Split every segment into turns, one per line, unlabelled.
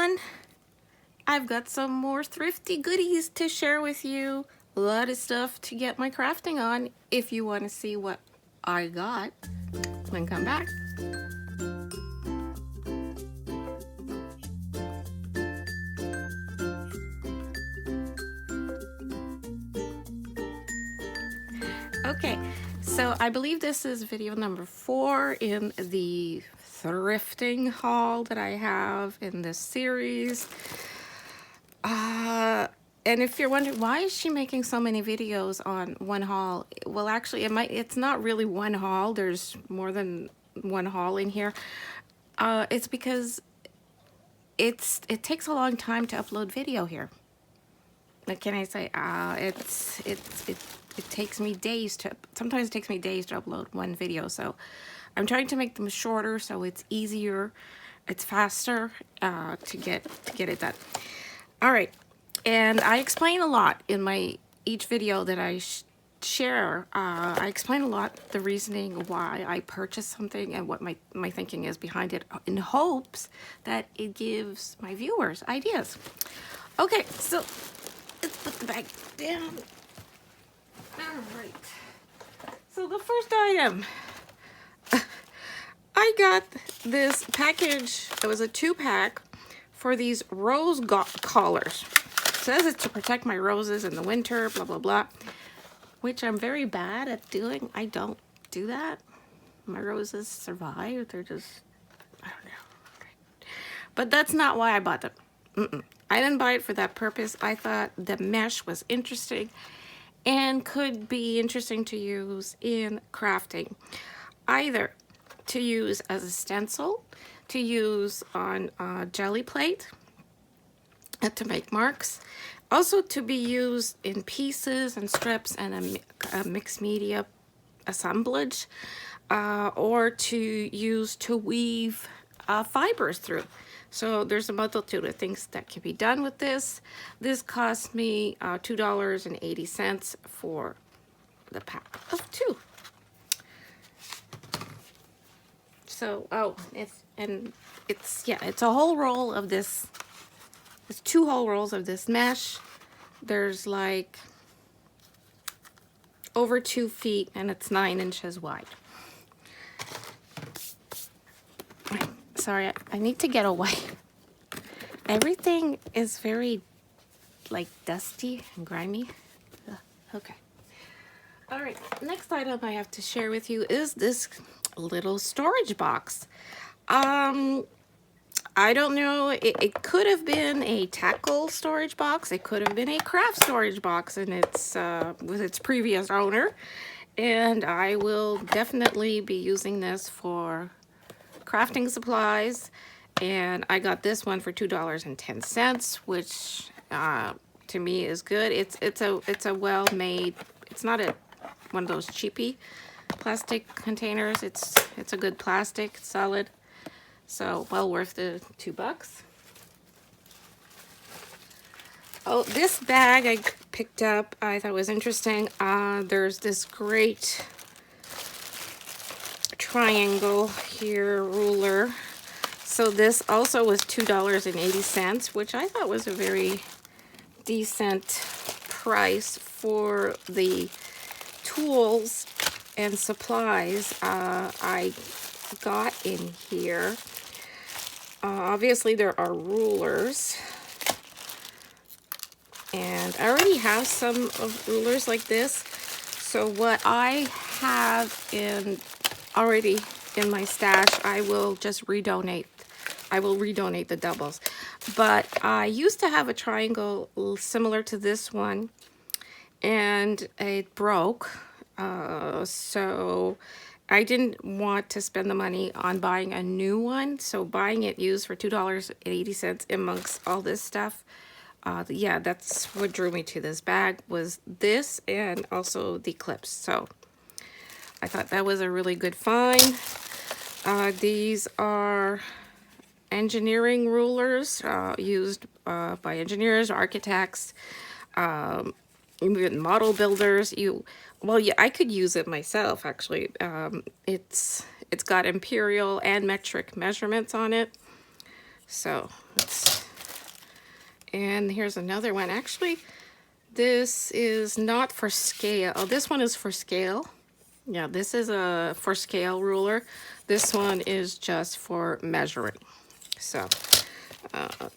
everyone. I've got some more thrifty goodies to share with you. A lot of stuff to get my crafting on. If you want to see what I got, then come back. Okay, so I believe this is video number 4 in the thrifting haul that I have in this series. And if you're wondering, why is she making so many videos on one haul? Well, actually, it's not really one haul. There's more than one haul in here. It's because it takes a long time to upload video here. What can I say? It takes me days to, sometimes it takes me days to upload one video. So I'm trying to make them shorter so it's easier, it's faster to get it done. All right, and I explain a lot in each video that I share. I explain a lot the reasoning why I purchased something and what my thinking is behind it, in hopes that it gives my viewers ideas. Okay, so let's put the bag down. All right. So the first item, I got this package. It was a 2-pack for these rose collars. It says it's to protect my roses in the winter, blah, blah, blah, which I'm very bad at doing. I don't do that. My roses survive. They're just, I don't know. But that's not why I bought them. I didn't buy it for that purpose. I thought the mesh was interesting and could be interesting to use in crafting. Either to use as a stencil, to use on a jelly plate, to make marks. Also to be used in pieces and strips and a mixed media assemblage, or to use to weave fibers through. So there's a multitude of things that can be done with this. This cost me $2.80 for the pack of 2. So, it's a whole roll of this. It's 2 whole rolls of this mesh. There's like over 2 feet and it's 9 inches wide. Sorry, I need to get away. Everything is very like dusty and grimy. Okay. All right, next item I have to share with you is this little storage box. I don't know, it could have been a tackle storage box. It could have been a craft storage box, and it's with its previous owner. And I will definitely be using this for crafting supplies. And I got this one for $2.10, which to me is good. It's a well-made. It's not one of those cheapy plastic containers. It's a good plastic, it's solid. So well worth the $2. Oh, this bag I picked up, I thought was interesting. There's this great triangle here ruler. So this also was $2.80, which I thought was a very decent price for the tools and supplies I got in here. Obviously there are rulers, and I already have some of rulers like this. So what I have already in my stash, I will just redonate. I will redonate the doubles. But I used to have a triangle similar to this one, and it broke. So I didn't want to spend the money on buying a new one. So buying it used for $2.80 amongst all this stuff. Yeah, that's what drew me to this bag, was this and also the clips. So I thought that was a really good find. These are engineering rulers used by engineers, architects, even model builders. Well, yeah, I could use it myself, actually. It's got imperial and metric measurements on it. So let's And here's another one. Actually, this is not for scale. Oh, this one is for scale. Yeah, this is a for scale ruler. This one is just for measuring. So,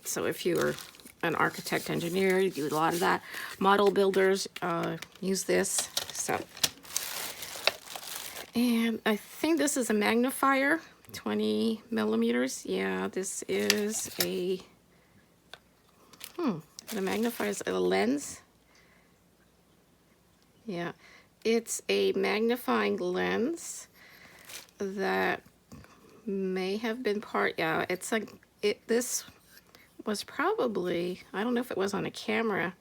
so if you're an architect engineer, you do a lot of that. Model builders use this. So, and I think this is a magnifier, 20 millimeters. Yeah, this is a the magnifier is a lens. Yeah, it's a magnifying lens that may have been part, yeah, it's like, this was probably, I don't know if it was on a camera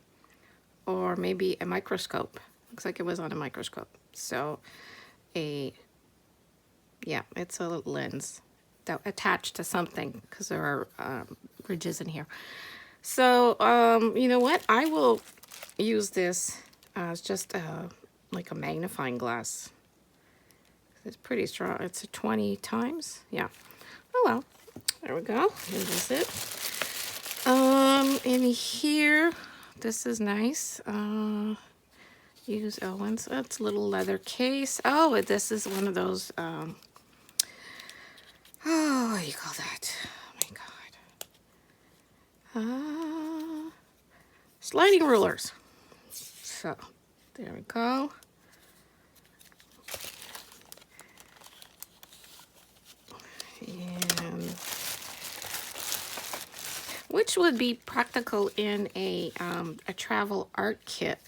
or maybe a microscope. Looks like it was on a microscope. So yeah, it's a lens that attached to something because there are ridges in here. So, you know what? I will use this as just like a magnifying glass. It's pretty strong. It's a 20 times. Yeah. Oh well. There we go. Here's it. In here, this is nice. Use Owens. That's a little leather case. Oh, this is one of those. Oh, what do you call that? Oh my God. Sliding rulers. So there we go. And which would be practical in a travel art kit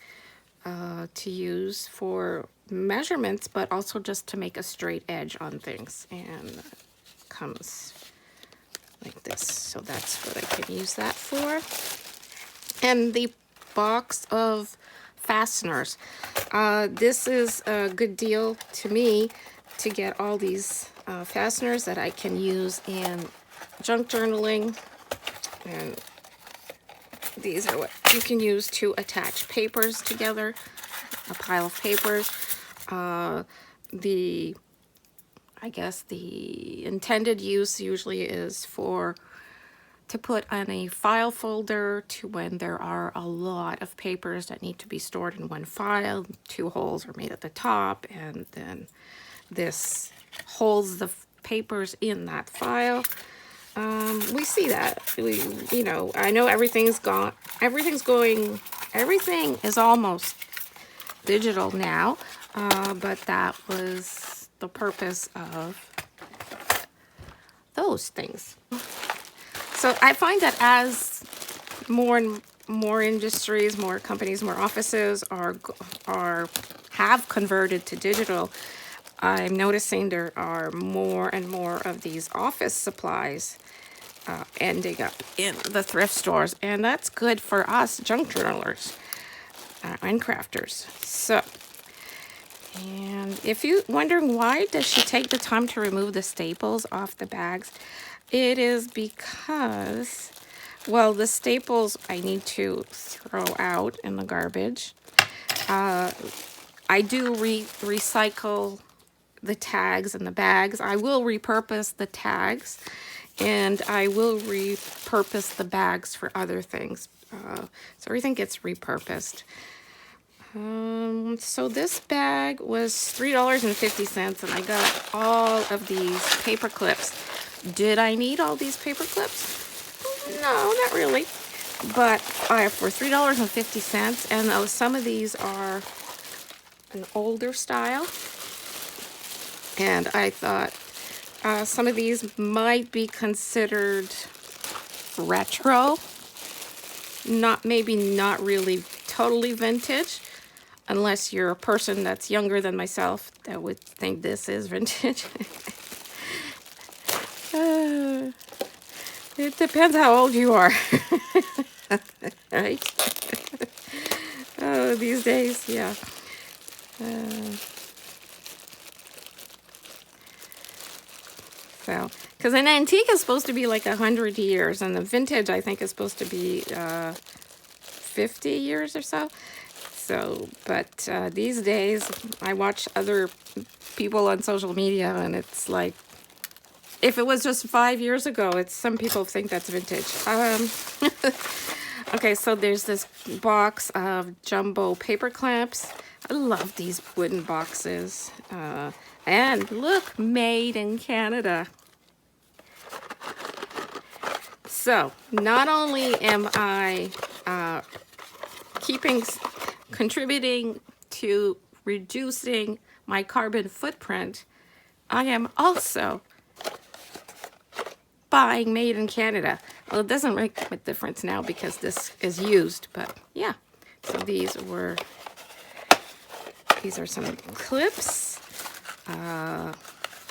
to use for measurements, but also just to make a straight edge on things. And it comes like this, so that's what I can use that for. And the box of fasteners. This is a good deal to me to get all these fasteners that I can use in junk journaling. And these are what you can use to attach papers together, a pile of papers. I guess the intended use usually is to put on a file folder to when there are a lot of papers that need to be stored in one file. 2 holes are made at the top, and then this holds the papers in that file. We see that. You know, I know everything is almost digital now, but that was the purpose of those things. So I find that as more and more industries, more companies, more offices have converted to digital, I'm noticing there are more and more of these office supplies ending up in the thrift stores, and that's good for us junk journalers and crafters. So, and if you're wondering why does she take the time to remove the staples off the bags, it is because, well, the staples I need to throw out in the garbage. I do recycle the tags and the bags. I will repurpose the tags, and I will repurpose the bags for other things. So everything gets repurposed. So this bag was $3.50, and I got all of these paper clips. Did I need all these paper clips? No, not really. But for $3.50, and some of these are an older style, and I thought some of these might be considered retro, maybe not really totally vintage, unless you're a person that's younger than myself that would think this is vintage. It depends how old you are. Right? Oh, these days, yeah. So, because an antique is supposed to be like 100 years, and the vintage, I think, is supposed to be 50 years or so. So, but these days, I watch other people on social media, and it's like, if it was just 5 years ago, some people think that's vintage. Okay, so there's this box of jumbo paper clips. I love these wooden boxes. And look, made in Canada. So not only am I contributing to reducing my carbon footprint, I am also buying made in Canada. Well, it doesn't make a difference now because this is used, but yeah. So these are some clips,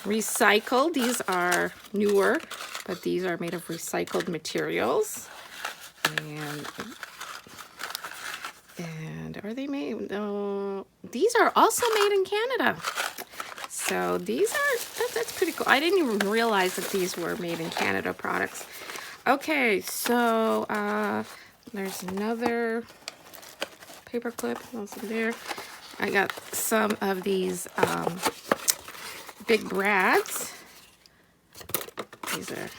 recycled. These are newer, but these are made of recycled materials. And are they made? No, these are also made in Canada. So these are, that's pretty cool. I didn't even realize that these were made in Canada products. Okay, so there's another paper clip. Also there. I got some of these Big Brads. These are.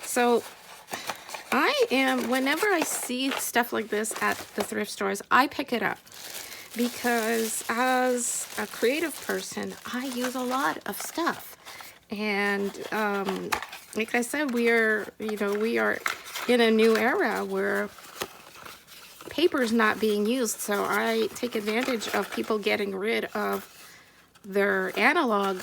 So whenever I see stuff like this at the thrift stores, I pick it up. Because as a creative person, I use a lot of stuff. And like I said, we are in a new era where paper's not being used. So I take advantage of people getting rid of their analog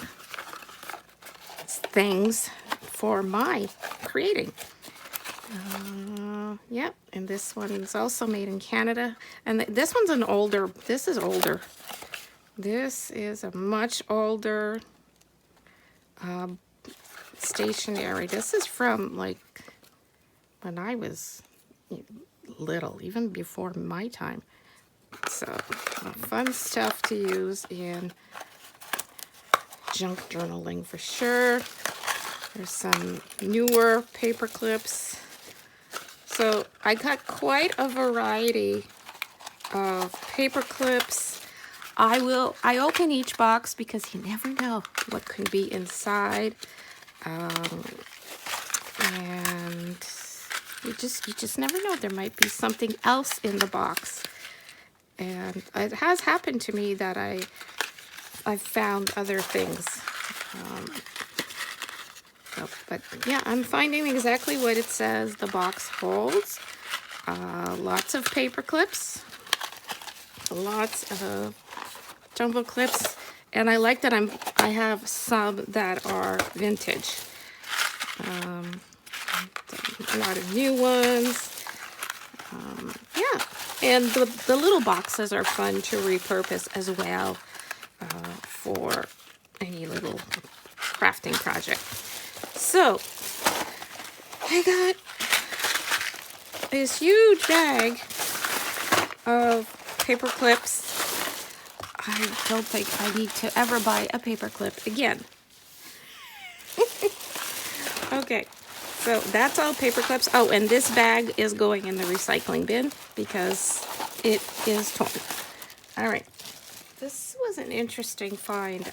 things for my creating. Yep, and this one's also made in Canada. And this one's this is older. This is a much older stationery. This is from like when I was little, even before my time. So fun stuff to use in junk journaling for sure. There's some newer paper clips. So I got quite a variety of paper clips. I open each box because you never know what could be inside. And you just never know. There might be something else in the box. And it has happened to me that I've found other things. But yeah, I'm finding exactly what it says the box holds. Lots of paper clips, lots of jumbo clips, and I like that I have some that are vintage. A lot of new ones. Yeah, and the little boxes are fun to repurpose as well for any little crafting project. So I got this huge bag of paper clips. I don't think I need to ever buy a paper clip again. Okay, so that's all paper clips. Oh, and this bag is going in the recycling bin because it is torn. All right, this was an interesting find.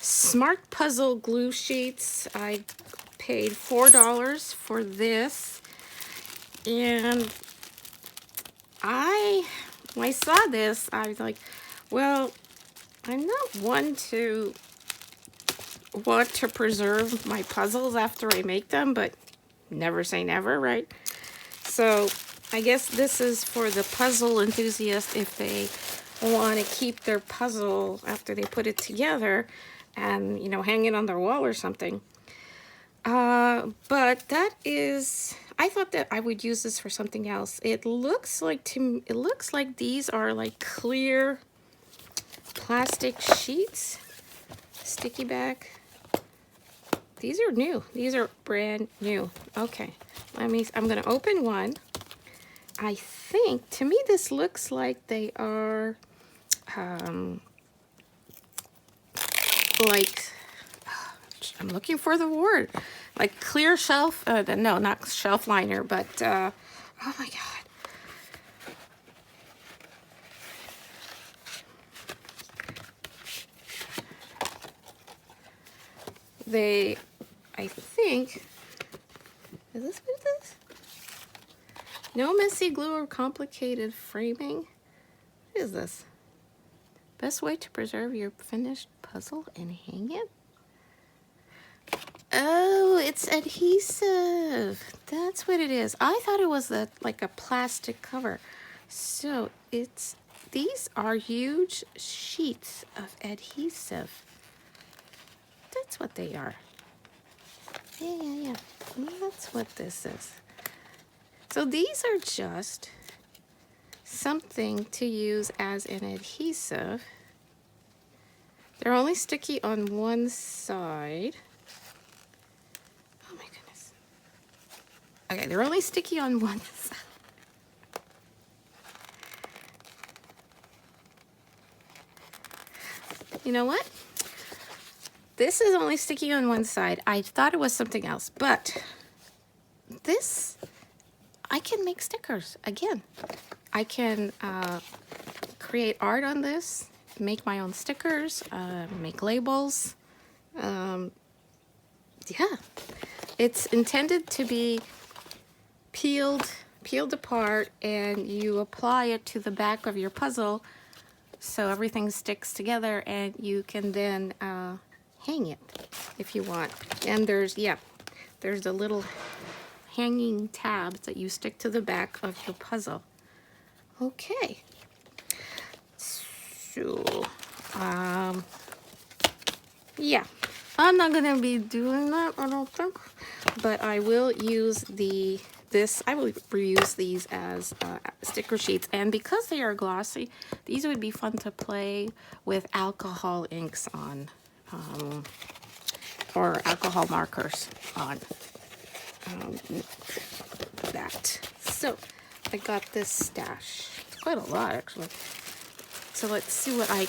Smart Puzzle glue sheets. I paid $4 for this, and when I saw this, I was like, well, I'm not one to want to preserve my puzzles after I make them, but never say never, right? So I guess this is for the puzzle enthusiast if they want to keep their puzzle after they put it together and, you know, hang it on their wall or something. But that is, I thought that I would use this for something else. It looks like these are like clear plastic sheets, sticky back. These are new. These are brand new. Okay, I'm gonna open one. I think, to me, this looks like they are, like, I'm looking for the word, like clear shelf, no, not shelf liner, but, oh my God. I think Is this what it is? No messy glue or complicated framing. What is this? Best way to preserve your finished puzzle and hang it? Oh, it's adhesive. That's what it is. I thought it was like a plastic cover. So these are huge sheets of adhesive. That's what they are. Yeah. That's what this is. So these are just something to use as an adhesive. They're only sticky on one side. Oh my goodness. Okay, they're only sticky on one side. You know what? This is only sticky on one side. I thought it was something else, but this, I can make stickers again. I can create art on this, make my own stickers, make labels. Yeah, it's intended to be peeled apart, and you apply it to the back of your puzzle so everything sticks together, and you can then hang it if you want. And there's the little hanging tabs that you stick to the back of your puzzle. Okay, so yeah, I'm not gonna be doing that, I don't think, but I will use I will reuse these as sticker sheets, and because they are glossy, these would be fun to play with alcohol inks on, or alcohol markers on that. So I got this stash. It's quite a lot, actually. So let's see what I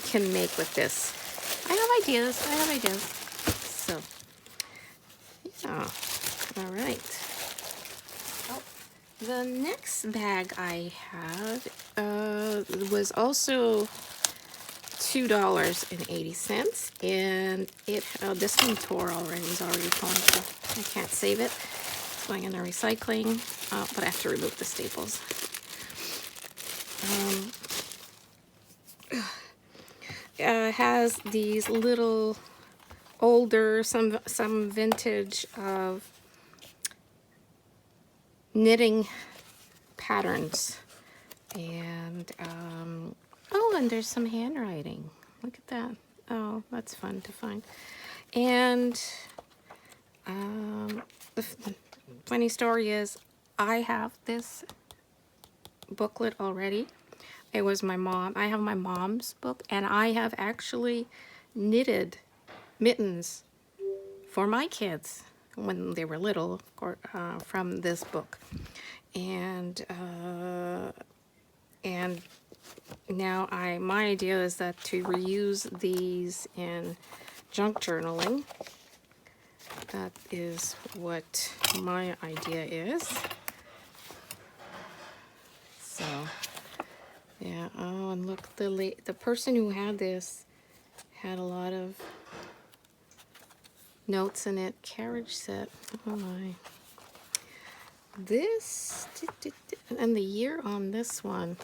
can make with this. I have ideas. So, yeah. All right. The next bag I have was also $2.80, and this one tore already. It's already torn, so I can't save it. It's going in the recycling, but I have to remove the staples. It has these little older, some vintage of knitting patterns, and oh, and there's some handwriting. Look at that. Oh, that's fun to find. And the funny story is, I have this booklet already. It was my mom. I have my mom's book, and I have actually knitted mittens for my kids when they were little, of course, from this book. And now my idea is that to reuse these in junk journaling. That is what my idea is. So yeah. Oh, and look, the person who had this had a lot of notes in it. Carriage set. Oh my. This, and the year on this one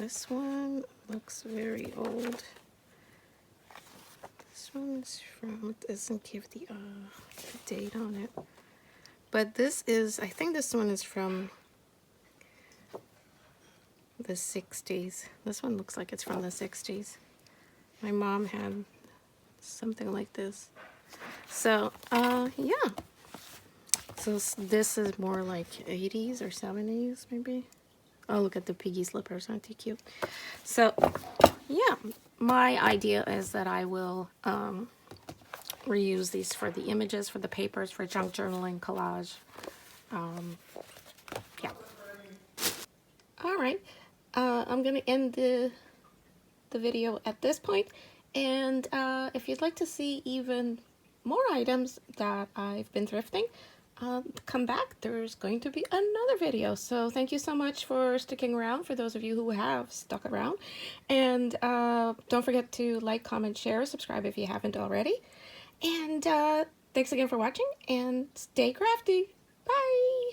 looks very old. This one's from, it doesn't give the date on it. But this is, I think this one is from the 60s. This one looks like it's from the 60s. My mom had something like this. So, yeah. So this is more like 80s or 70s, maybe. Oh, look at the piggy slippers. Aren't they cute? So, yeah. My idea is that I will reuse these for the images, for the papers, for junk journaling, collage. Yeah. All right. I'm going to end the video at this point. And if you'd like to see even more items that I've been thrifting, come back. There's going to be another video. So thank you so much for sticking around, for those of you who have stuck around. And don't forget to like, comment, share, subscribe if you haven't already. And thanks again for watching, and stay crafty. Bye!